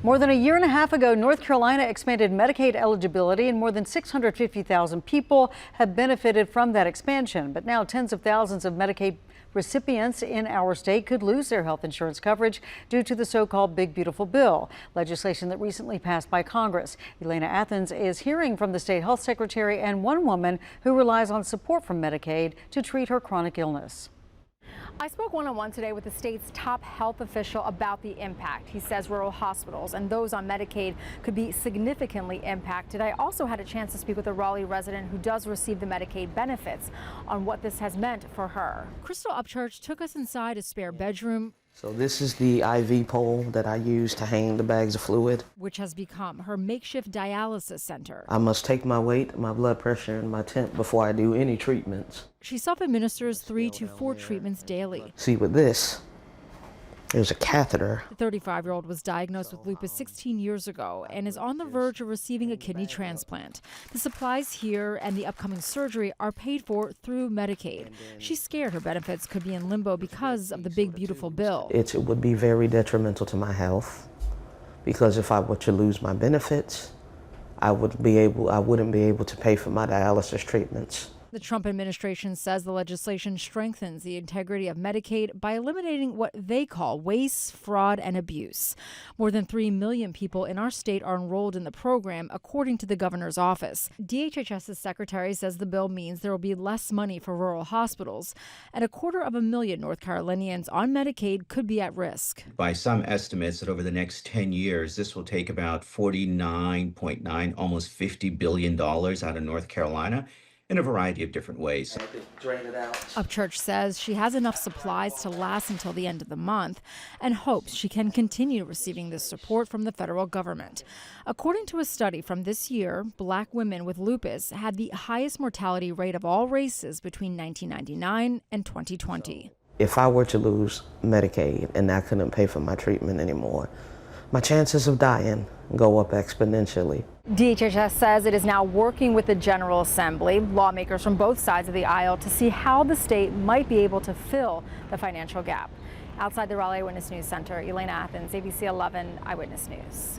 More than a year and a half ago, North Carolina expanded Medicaid eligibility, and more than 650,000 people have benefited from that expansion. But now tens of thousands of Medicaid recipients in our state could lose their health insurance coverage due to the so-called Big Beautiful Bill, legislation that recently passed by Congress. Elena Athens is hearing from the state health secretary and one woman who relies on support from Medicaid to treat her chronic illness. I spoke one-on-one today with the state's top health official about the impact. He says rural hospitals and those on Medicaid could be significantly impacted. I also had a chance to speak with a Raleigh resident who does receive the Medicaid benefits on what this has meant for her. Crystal Upchurch took us inside a spare bedroom. So this is the IV pole that I use to hang the bags of fluid, which has become her makeshift dialysis center. I must take my weight, my blood pressure, and my temp before I do any treatments. She self-administers 3 to 4 treatments daily. See, with this, there's a catheter. The 35-year-old was diagnosed with lupus 16 years ago and is on the verge of receiving a kidney transplant. The supplies here and the upcoming surgery are paid for through Medicaid. She's scared her benefits could be in limbo because of the Big Beautiful Bill. It would be very detrimental to my health, because if I were to lose my benefits, I wouldn't be able to pay for my dialysis treatments. The Trump administration says the legislation strengthens the integrity of Medicaid by eliminating what they call waste, fraud, and abuse. More than 3 million people in our state are enrolled in the program, according to the governor's office. DHHS's secretary says the bill means there will be less money for rural hospitals, and 250,000 North Carolinians on Medicaid could be at risk. By some estimates that over the next 10 years, this will take about 49.9, almost $50 billion out of North Carolina, in a variety of different ways. Upchurch says she has enough supplies to last until the end of the month and hopes she can continue receiving this support from the federal government. According to a study from this year, Black women with lupus had the highest mortality rate of all races between 1999 and 2020. If I were to lose Medicaid and I couldn't pay for my treatment anymore, my chances of dying go up exponentially. DHHS says it is now working with the General Assembly, lawmakers from both sides of the aisle, to see how the state might be able to fill the financial gap. Outside the Raleigh Eyewitness News Center, Elena Athens, ABC 11 Eyewitness News.